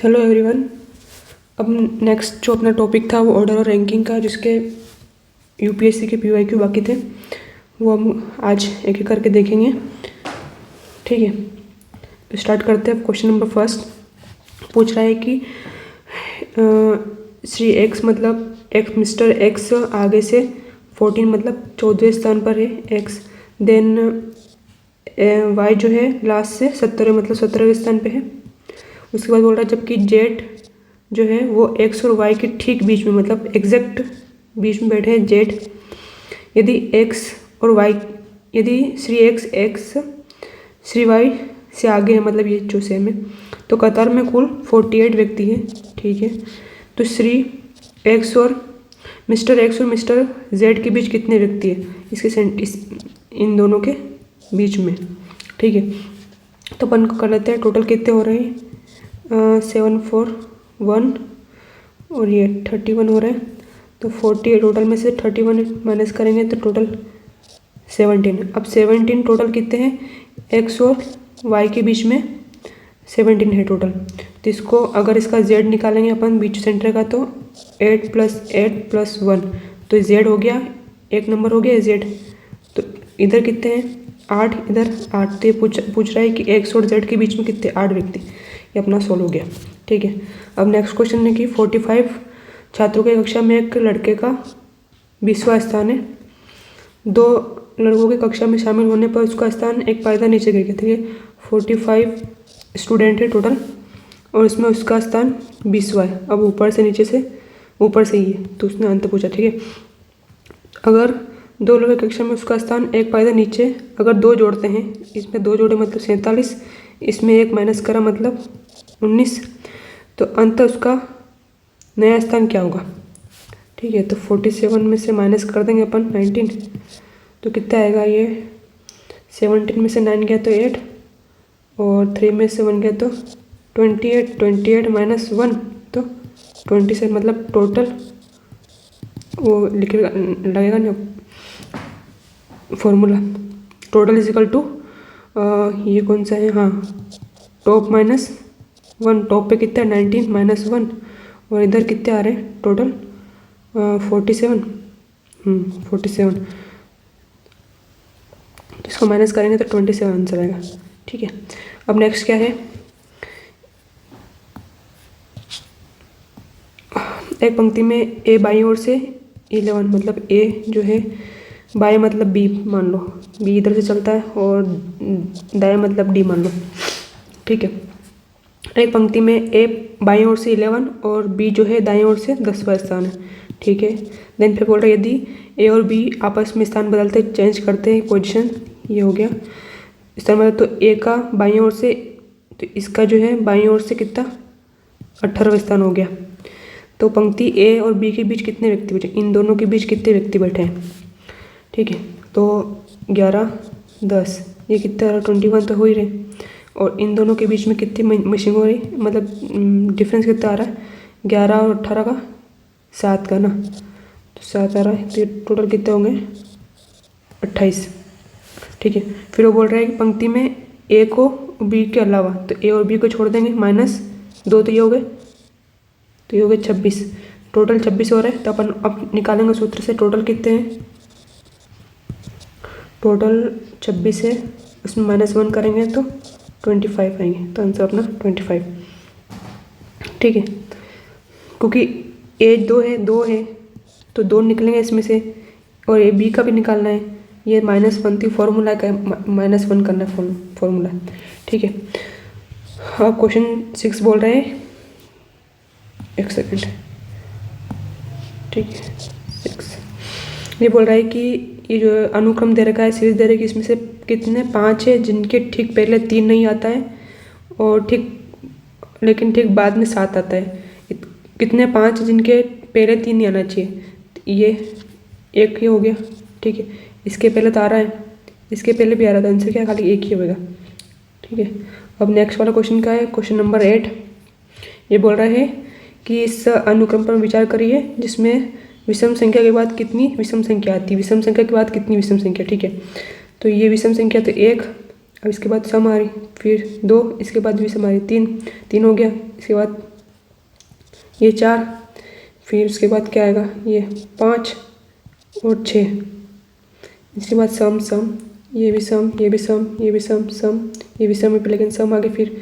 Hello everyone. अब next जो अपना टॉपिक था वो ऑर्डर और रैंकिंग का, जिसके यूपीएससी के पीवाईक्यू बाकी थे, वो हम आज एक एक करके देखेंगे। ठीक है, स्टार्ट करते हैं। क्वेश्चन नंबर फर्स्ट पूछ रहा है कि श्री एक्स मतलब एक्स मिस्टर एक्स आगे से 14 मतलब 14वें स्थान पर है एक्स, देन वाई जो है लास्ट से 17 मतलब 17वें स्थान पे है। उसके बाद बोल रहा है जबकि जेड जो है वो एक्स और वाई के ठीक बीच में मतलब एग्जैक्ट बीच में बैठे हैं जेड। यदि एक्स और वाई, यदि श्री एक्स श्री वाई से आगे है मतलब ये जो सेम है, तो कतार में कुल 48 व्यक्ति हैं। ठीक है, तो श्री एक्स और मिस्टर जेड के बीच कितने व्यक्ति हैं इन दोनों के बीच में। ठीक है, तो अपन को कर लेते हैं टोटल कितने हो रहे हैं। 7 4 1 और ये 31 हो रहा है, तो 48 टोटल में से 31 माइनस करेंगे तो टोटल 17। अब 17 टोटल कितने हैं, एक्स और वाई के बीच में 17 है टोटल। तो इसको अगर इसका जेड निकालेंगे अपन बीच सेंटर का, तो 8 + 8 + 1, तो जेड हो गया, एक नंबर हो गया जेड। तो इधर कितने हैं 8, इधर 8। तो ये पूछ रहा है कि एक्स और जेड के बीच में कितने 8 व्यक्ति। ये अपना सोल्व हो गया। ठीक है, अब नेक्स्ट क्वेश्चन है कि 45 छात्रों की कक्षा में एक लड़के का 20वां स्थान है। 2 लड़कों की कक्षा में शामिल होने पर उसका स्थान एक पायदान नीचे गिर गया। ठीक है, 45 स्टूडेंट है टोटल और इसमें उसका स्थान 20वां है। अब ऊपर से ही है, तो उसने अंत पूछा। ठीक है, अगर 2 लोगों की कक्षा में उसका स्थान एक पायदान नीचे, अगर 2 जोड़ते हैं, इसमें 2 जोड़े मतलब 47, इसमें 1 माइनस करा मतलब 19, तो अंत उसका नया स्थान क्या होगा। ठीक है, तो 47 में से माइनस कर देंगे अपन 19, तो कितना आएगा ये 17 में से 9 गया तो 8 और 3 में से 1 गया तो 28 माइनस 1 तो 27 मतलब टोटल वो लगेगा ना formula, total is equal to ये कौन सा है, हाँ टॉप -1, टॉप पे कितना 19 - 1 और इधर कितने आ रहे हैं टोटल 47 47, तो इसको माइनस करेंगे तो 27 आंसर आएगा। ठीक है, अब नेक्स्ट क्या है, एक पंक्ति में ए बाई ओर से 11 मतलब ए जो है बाएं मतलब बी मान लो, बी इधर से चलता है और दाएं मतलब डी मान लो। ठीक है, एक पंक्ति में ए बाईं ओर से 11 और बी जो है दाएं ओर से 10वां स्थान है। ठीक है, देन फिर बोल रहा है यदि ए और बी आपस में स्थान बदलते चेंज करते हैं पोजीशन, ये हो गया स्थान बदल, तो ए का बाईं ओर से, तो इसका जो है बाईं ओर से कितना 18वां स्थान हो गया। तो पंक्ति ए और बी के बीच कितने व्यक्ति बैठे, इन दोनों के बीच कितने व्यक्ति बैठे हैं। ठीक है, तो 11 10 ये कितना 21 तो हो ही रहे, और इन दोनों के बीच में कितनी मशीन हो रही, मतलब डिफरेंस कितना आ रहा है 11 और 18 का 7 का ना, तो 7 आ रहा है, तो ये टोटल कितने होंगे 28। ठीक है, फिर वो बोल रहा है कि पंक्ति में ए को बी के अलावा, तो ए और बी को छोड़ देंगे -2, तो ये हो गए, तो ये हो गए 26, टोटल 26 हो रहा है। तो अपन अब निकालेंगे सूत्र से टोटल कितने हैं, टोटल 26 है, उसमें -1 करेंगे तो 25 आएंगे, तो आंसर अपना 25। ठीक है, क्योंकि ए 2 है तो 2 निकलेंगे इसमें से, और ए बी का भी निकालना है, ये -1 थी फॉर्मूला का, -1 करना है फॉर्मूला। ठीक है, अब क्वेश्चन 6 बोल रहे हैं, एक सेकेंड। ठीक है, 6 ये बोल रहा है कि ये जो अनुक्रम दे रखा है, सीरीज दे रखी है, इसमें से कितने 5 है जिनके ठीक पहले 3 नहीं आता है और लेकिन ठीक बाद में 7 आता है। कितने 5 जिनके पहले 3 नहीं आना चाहिए, ये एक ही हो गया। ठीक है, इसके पहले तो आ रहा है, इसके पहले भी आ रहा था, आंसर क्या खाली एक ही होगा। ठीक है, अब नेक्स्ट वाला क्वेश्चन का है, क्वेश्चन नंबर 8। ये बोल रहा है कि इस अनुक्रम पर विचार करिए जिसमें विषम संख्या के बाद कितनी विषम संख्या आती है, विषम संख्या के बाद कितनी विषम संख्या। ठीक है, तो ये विषम संख्या तो 1, अब इसके बाद सम आ रही, फिर 2, इसके बाद विषम आ रही 3 हो गया, इसके बाद ये 4, फिर उसके बाद क्या आएगा, ये 5 और 6, इसके बाद सम सम, ये भी सम, ये भी सम, ये भी सम सम, ये भी सम, लेकिन सम आ गया, फिर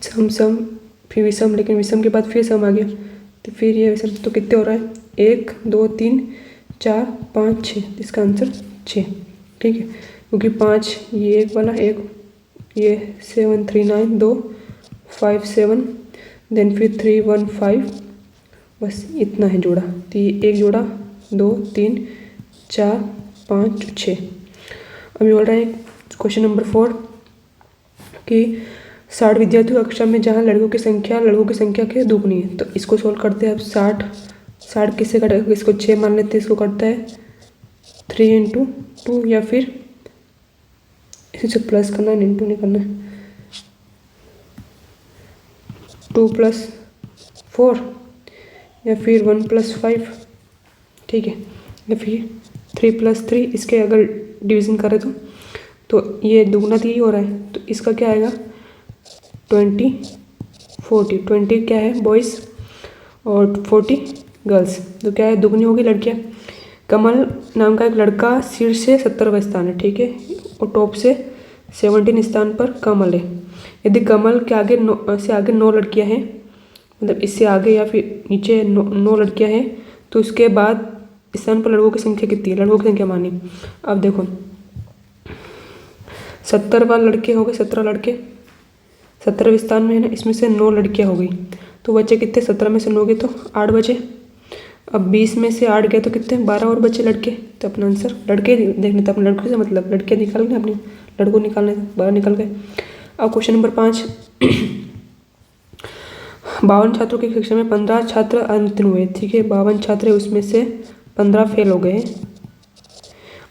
सम सम, फिर विषम, लेकिन विषम के बाद फिर सम आ गया, तो फिर ये विषम, तो कितने हो रहा है, 1 2 3 4 5 6, इसका आंसर 6। ठीक है, क्योंकि 5 ये एक वाला, एक ये 7 3 9 2 5 7, देन फिर 3 1 5, बस इतना है जोड़ा। तो ये एक जोड़ा 2 3 4 5 6। अभी बोल रहा है क्वेश्चन नंबर 4 कि 60 विद्यार्थियों कक्षा में जहाँ लड़कों की संख्या के दुगनी है। तो इसको सोल्व करते हैं अब। 60 किससे कटेगा, इसको 6 मान लेते हैं, इसको कटता है 3 × 2, या फिर इसे से प्लस करना है, इंटू नहीं करना है, 2 + 4, या फिर 1 + 5, ठीक है, या फिर 3 + 3, इसके अगर डिवीज़न करें तो ये दुगना तो यही हो रहा है, तो इसका क्या आएगा 20 40, 20 क्या है बॉयज़ और 40 गर्ल्स, तो क्या है दुगनी होगी लड़कियाँ। कमल नाम का एक लड़का शीर्ष से 70वां स्थान है, ठीक है, और टॉप से 17 स्थान पर कमल है। यदि कमल के आगे से आगे 9 लड़कियां हैं, मतलब इससे आगे या फिर नीचे 9 लड़कियां हैं, तो उसके बाद स्थान पर लड़कों की संख्या कितनी है, लड़कों की संख्या मानी। अब देखो 70वां लड़के हो गए, 17 लड़के 17वें स्थान में है ना, इसमें से 9 लड़कियां हो गई, तो बचे कितने, 17 में से 9 गए तो 8 बचे। अब 20 में से 8 गए तो कितने, 12 और बचे लड़के। तो अपना आंसर लड़के देखने, तो अपने लड़कों से मतलब लड़के निकालने, अपने लड़कों निकालने, 12 निकल गए। अब क्वेश्चन नंबर 5 52 छात्रों की कक्षा में 15 छात्र अनुत्तीर्ण हुए, ठीक है, 52 छात्र, उसमें से 15 फेल हो गए।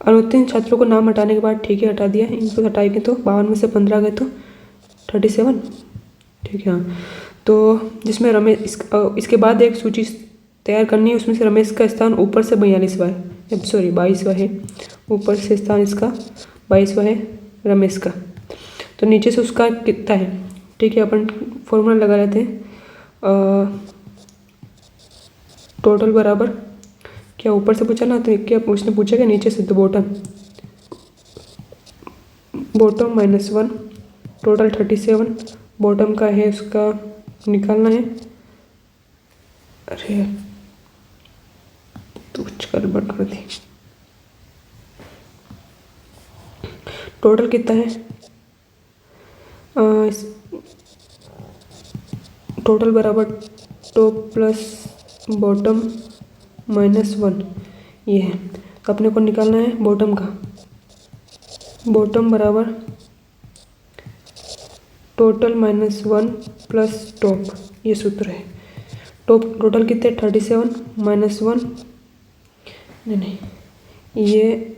अनुत्तीर्ण छात्रों को नाम हटाने के बाद, ठीक है, हटा दिया, इनको हटाएंगे तो 52 में से 15 गए तो 37, ठीक है। हाँ, तो जिसमें रमेश, इसके बाद एक सूची तैयार करनी है, उसमें से रमेश का स्थान ऊपर से 42वां है, सॉरी 22वां है, ऊपर से स्थान इसका 22वां है रमेश का, तो नीचे से उसका कितना है, ठीक है, अपन फॉर्मूला लगा लेते हैं। टोटल बराबर क्या ऊपर से पूछा ना, तो क्या उसने पूछा क्या नीचे से, तो बॉटम -1, टोटल 37, बॉटम का है उसका निकालना है। अरे तो कुछ गड़बड़ कर दी, टोटल कितना है, टोटल बराबर टॉप प्लस बॉटम -1, ये है, तो अपने को निकालना है बॉटम का। बॉटम बराबर टोटल -1 प्लस टॉप, ये सूत्र है। टॉप टोटल कितने, 37 -1, नहीं ये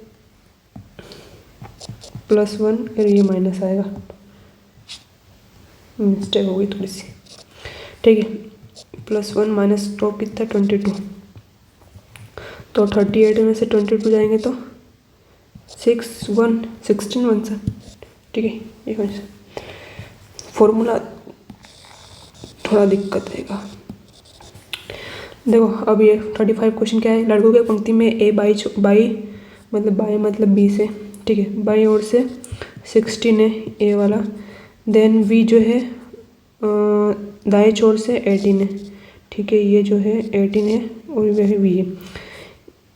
+1 और ये माइनस आएगा, मिस्टेक हो गई थोड़ी सी, ठीक है, +1 माइनस टॉप कितना 22, तो 38 में से 22 जाएंगे तो 16 1 सा, ठीक है। ये फॉर्मूला थोड़ा दिक्कत आएगा। देखो अब ये 35 क्वेश्चन क्या है, लड़कों के पंक्ति में ए बाई मतलब बी से, ठीक है, बाई ओर से 16 है ए वाला, देन वी जो है दाएं छोर से 18 है, ठीक है, ये जो है 18 है और वह है वी है।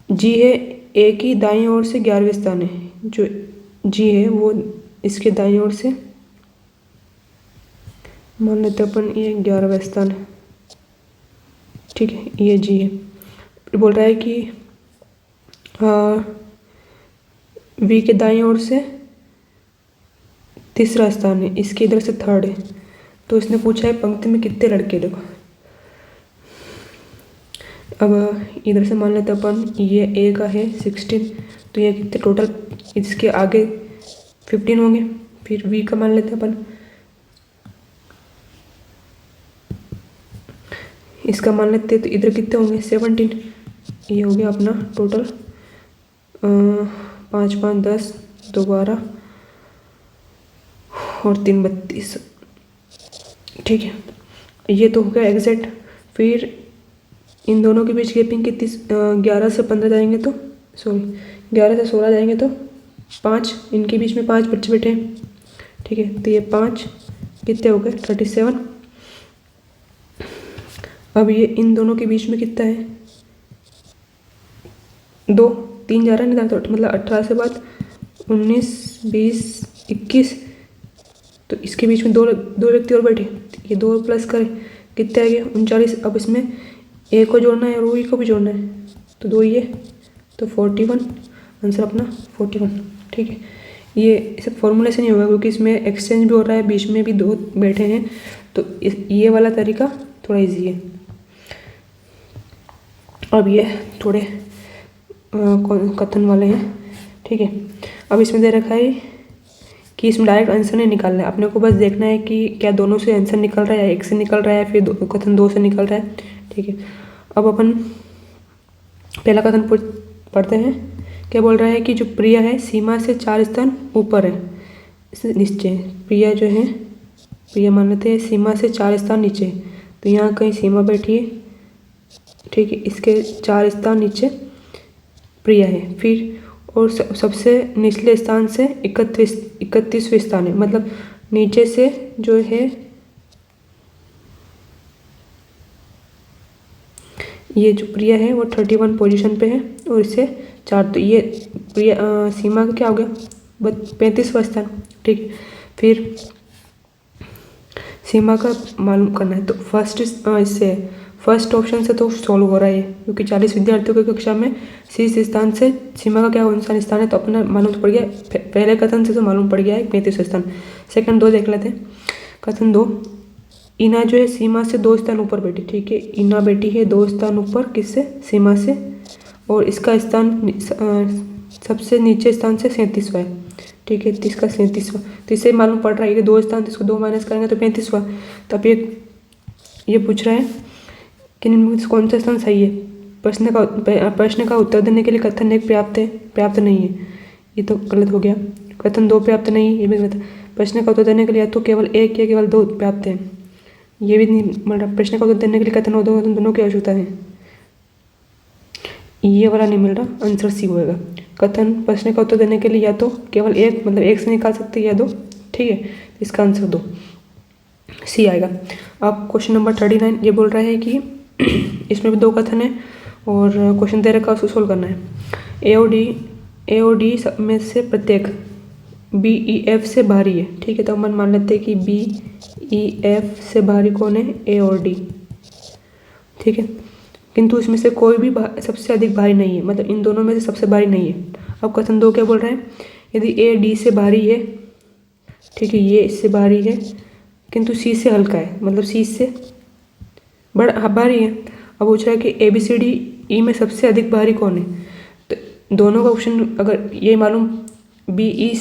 जी है ए की दाईं ओर से 11वें स्थान है, जो जी है वो इसके दाईं ओर से मान लेते अपन ये 11वां स्थान है, ठीक है, ये जी है। बोल रहा है कि वी के दाईं ओर से तीसरा स्थान है, इसके इधर से 3rd है, तो इसने पूछा है पंक्ति में कितने लड़के, देखो अब इधर से मान लेते अपन ये ए का है 16, तो ये कितने टोटल इसके आगे 15 होंगे, फिर वी का मान लेते अपन, इसका मान लेते तो इधर कितने होंगे 17, ये हो गया अपना टोटल 5 5 10 2 12 और 3 32, ठीक है, ये तो हो गया एग्जैक्ट। फिर इन दोनों के बीच गैपिंग कितनी, 11 से 15 जाएंगे तो 11 से 16 जाएंगे तो 5, इनके बीच में 5 बच्चे बैठे हैं, ठीक है। तो ये 5 कितने हो गए, 37। अब ये इन दोनों के बीच में कितना है, 2, 3 जा रहा है, नहीं तो मतलब 18 से बाद 19, 20, 21, तो इसके बीच में दो व्यक्ति और बैठे, ये 2 प्लस करें कितने आ गए, 39। अब इसमें ए को जोड़ना है और वो ई को भी जोड़ना है, तो 2 ये, तो 41, आंसर अपना 41, ठीक है। ये सब फॉर्मूले से नहीं होगा क्योंकि इसमें एक्सचेंज भी हो रहा है, बीच में भी 2 बैठे हैं, तो ये वाला तरीका थोड़ा इजी है। अब ये थोड़े कथन वाले हैं, ठीक है। अब इसमें दे रखा है कि इसमें डायरेक्ट आंसर नहीं निकालना है, अपने को बस देखना है कि क्या दोनों से आंसर निकल रहा है या एक से निकल रहा है, फिर कथन 2 से निकल रहा है, ठीक है। अब अपन पहला कथन पढ़ते हैं। क्या बोल रहा है कि जो प्रिया है सीमा से 4 स्थान ऊपर है, नीचे। प्रिया जो है, प्रिया मान लेते हैं सीमा से 4 स्थान नीचे, तो यहाँ कहीं सीमा बैठी है, ठीक है, इसके 4 स्थान नीचे प्रिया है। फिर और सबसे निचले स्थान से 31वें स्थान है, मतलब नीचे से जो है ये जो प्रिया है वो 31 पोजीशन पे है और इससे 4, तो ये प्रिया सीमा का क्या हो गया, 35वां स्थान, ठीक। फिर सीमा का मालूम करना है, तो फर्स्ट ऑप्शन से तो सॉल्व हो रहा है क्योंकि 40 विद्यार्थियों की कक्षा में शीर्ष स्थान से सीमा का क्या कौन सा स्थान है, तो अपना मालूम तो पड़ गया, पहले कथन से तो मालूम पड़ गया है 35वां स्थान। सेकंड 2 देख लेते हैं। कथन 2, इना जो है सीमा से 2 स्थान ऊपर बैठी, ठीक है, इना बैठी है 2 स्थान ऊपर, किससे, सीमा से, और इसका स्थान सबसे नीचे स्थान से 37वां है, ठीक है, 30 का 37वां, तो इससे मालूम पड़ रहा है कि 2 स्थान, तो इसको 2 माइनस करेंगे तो 35वां। तो अब ये पूछ रहा है कि निम्न में कौन सा स्थान सही है। प्रश्न का उत्तर देने के लिए कथन 1 पर्याप्त नहीं है, ये तो गलत हो गया। कथन 2 पर्याप्त नहीं, ये भी गलत है। प्रश्न का उत्तर देने के लिए या तो केवल 1 या केवल 2 पर्याप्त है, ये भी नहीं मिल रहा। प्रश्न का उत्तर देने के लिए कथन और कथन दोनों की आवश्यकता है, ये वाला नहीं मिल रहा, आंसर सी होएगा। कथन प्रश्न का उत्तर देने के लिए या तो केवल 1, मतलब 1 से निकाल सकते या 2, ठीक है, इसका आंसर 2 सी आएगा। अब क्वेश्चन नंबर 39 ये बोल रहा है कि इसमें भी 2 कथन है और क्वेश्चन दे रखा है, उसको सोल्व करना है। ए और डी में से प्रत्येक बी ई एफ से भारी है, ठीक है, तो हम मान लेते हैं कि बी ई एफ से भारी कौन है, ए और डी, ठीक है, किंतु इसमें से कोई भी सबसे अधिक भारी नहीं है, मतलब इन दोनों में से सबसे भारी नहीं है। अब कथन 2 क्या बोल रहा है, यदि ए डी से भारी है, ठीक है, ये इससे भारी है किंतु सी से हल्का है, मतलब सी से बड़ा भारी है। अब पूछ रहा है कि ए बी सी डी ई में सबसे अधिक भारी कौन है, तो दोनों का ऑप्शन अगर ये मालूम बी ई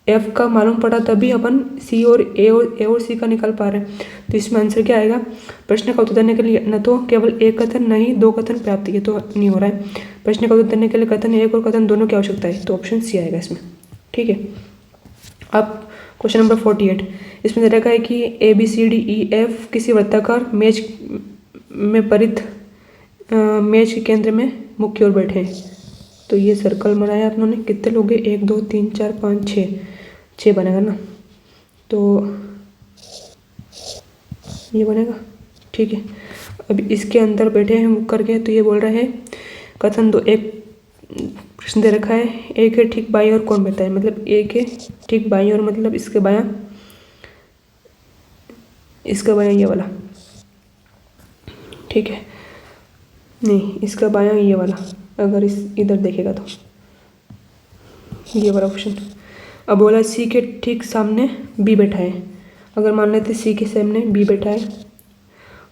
एफ का मालूम पड़ा तभी अपन सी और ए और सी का निकाल पा रहे हैं, तो इसमें आंसर क्या आएगा। प्रश्न का उत्तर देने के लिए न तो केवल एक कथन नहीं 2 कथन पर्याप्त, ये तो नहीं हो रहा है। प्रश्न का उत्तर देने के लिए कथन 1 और कथन दोनों की आवश्यकता है, तो ऑप्शन सी आएगा इसमें, ठीक है। अब क्वेश्चन नंबर 48 इसमें दे रखा है कि A B C D E F किसी वृत्ताकार मेज में परित मेज के केंद्र में मुख्य ओर बैठे हैं, तो ये सर्कल बनाया आप लोगों ने, कितने लोग हैं, 1 2 3 4 5 6 बनेगा ना, तो ये बनेगा, ठीक है। अब इसके अंदर बैठे हैं मुख करके, तो ये बोल रहा है कथन 2, एक प्रश्न दे रखा है, एक है ठीक बाई और कौन बैठा है, मतलब एक है ठीक बाई और मतलब इसके बायां ये वाला, ठीक है, नहीं इसका बायां ये वाला, अगर इस इधर देखेगा तो ये वाला ऑप्शन। अब बोला सी के ठीक सामने बी बैठा है, अगर मान लेते सी के सामने बी बैठा है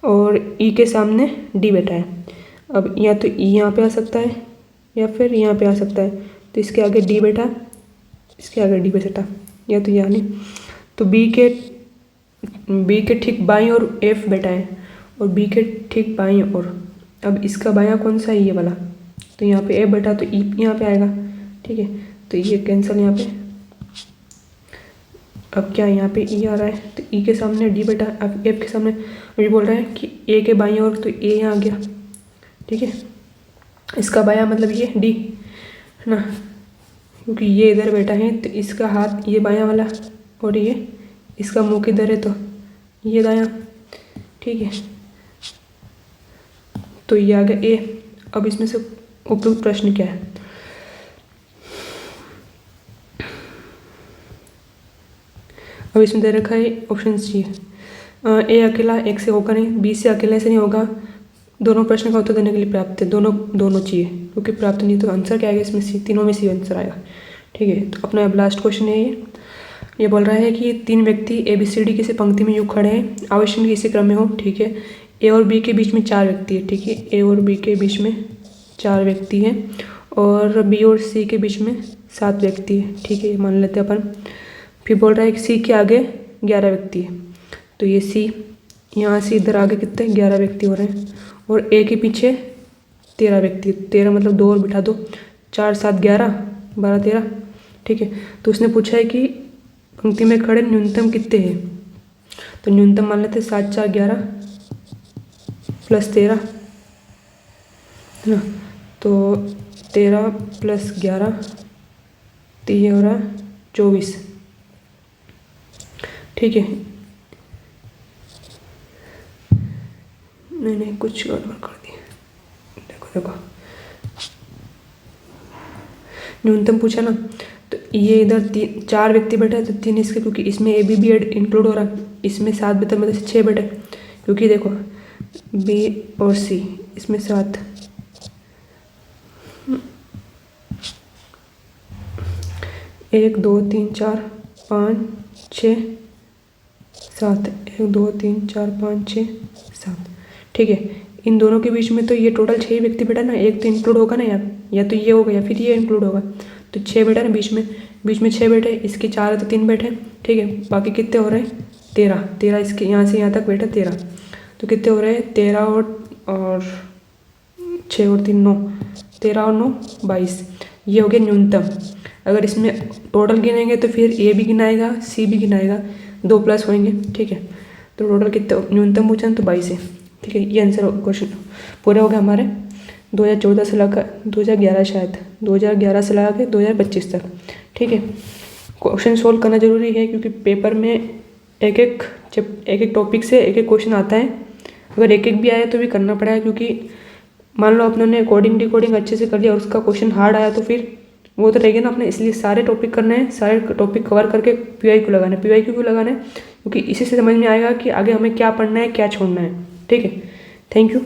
और ई के सामने डी बैठा है, अब या तो ई यहाँ पे आ सकता है या फिर यहाँ पे आ सकता है, तो इसके आगे डी बैठा, इसके आगे डी बैठा, या तो यहाँ नहीं, तो बी के ठीक बाईं और एफ बैठा है और बी के ठीक बाईं और, अब इसका बायां कौन सा है, ये वाला, तो यहाँ पे एफ बैठा तो ई यहाँ पे आएगा, ठीक है, तो ये कैंसिल यहाँ पे, अब क्या यहाँ पे ई आ रहा है, तो ई के सामने डी बेटा, अब एफ के सामने ये बोल रहा है कि ए के बाईं ओर, तो ए यहाँ आ गया, ठीक है। इसका बायां मतलब ये डी है ना, क्योंकि ये इधर बैठा है तो इसका हाथ ये बायां वाला और ये इसका मुंह किधर है तो ये दायां, ठीक है। तो ये आ गया ए। अब इसमें से उपयुक्त प्रश्न क्या है, अब इसमें दे रखा है ऑप्शन सी, ए अकेला एक से होगा नहीं, बी से अकेले से नहीं होगा, दोनों प्रश्न का उत्तर देने के लिए पर्याप्त है, दोनों चाहिए, क्योंकि पर्याप्त नहीं तो आंसर क्या आएगा इसमें सी, तीनों में सी आंसर आएगा, ठीक है। तो अपना अब लास्ट क्वेश्चन है ये बोल रहा है कि 3 व्यक्ति ए बी सी डी किसी पंक्ति में यूँ खड़े हैं, आवश्यक इसी क्रम में हो, ठीक है। ए और बी के बीच में 4 व्यक्ति है, ठीक है। ए और बी के बीच में 4 व्यक्ति हैं और बी और सी के बीच में 7 व्यक्ति है, ठीक है, मान लेते हैं अपन। फिर बोल रहा है कि सी के आगे 11 व्यक्ति है, तो ये सी यहाँ से इधर आगे कितने 11 व्यक्ति हो रहे हैं, और ए के पीछे 13 व्यक्ति, 13 मतलब 2 और बिठा दो, 4 7 11 12 13, ठीक है। तो उसने पूछा है कि पंक्ति में खड़े न्यूनतम कितने हैं, तो न्यूनतम मान लेते 7 4 11 प्लस 13 है ना, तो 13 प्लस 11 तो ये हो रहा 24, ठीक है। नहीं कुछ गड़बड़ कर दी, देखो न्यूनतम पूछा ना, तो ये इधर 4 व्यक्ति बैठे हैं तो 3 इसके, क्योंकि इसमें ए बी एड इंक्लूड हो रहा है, इसमें 7 बेहतर मतलब से 6 बैठे, क्योंकि देखो बी और सी इसमें 7, 1 2 3 4 5 6 7, 1 2 3 4 5 6 7, ठीक है। इन दोनों के बीच में तो ये टोटल 6 व्यक्ति बैठा ना, एक तो इंक्लूड होगा ना यार, या तो ये होगा या फिर ये इंक्लूड होगा, तो 6 बैठा ना बीच में 6 बैठे, इसके 4 है तो 3 बैठे, ठीक है। बाकी कितने हो रहे हैं 13 इसके यहाँ से यहाँ तक बैठे 13, तो कितने हो रहे हैं 13 और 6 और 3 9, 13 और 9 22, ये हो गया न्यूनतम। अगर इसमें टोटल गिनेंगे तो फिर ए भी गिनाएगा सी भी गिनाएगा, 2 प्लस होंगे, ठीक है। तो टोटल कितने न्यूनतम पूछा तो 22 है, ठीक है। ये आंसर क्वेश्चन पूरे हो गए हमारे 2014 से लगा 2011, शायद 2011 से लगा के 2025 तक, ठीक है। क्वेश्चन सोल्व करना जरूरी है, क्योंकि पेपर में एक टॉपिक से एक क्वेश्चन आता है, अगर एक भी आया तो भी करना पड़ेगा, क्योंकि मान लो अपने ने कोडिंग डिकोडिंग अच्छे से कर लिया और उसका क्वेश्चन हार्ड आया तो फिर वो तो रहेगा ना अपने, इसलिए सारे टॉपिक करने हैं, सारे टॉपिक कवर करके PYQ लगाना है। PYQ क्यों लगाना है, क्योंकि इसी से समझ में आएगा कि आगे हमें क्या पढ़ना है क्या छोड़ना है, ठीक है। Thank you.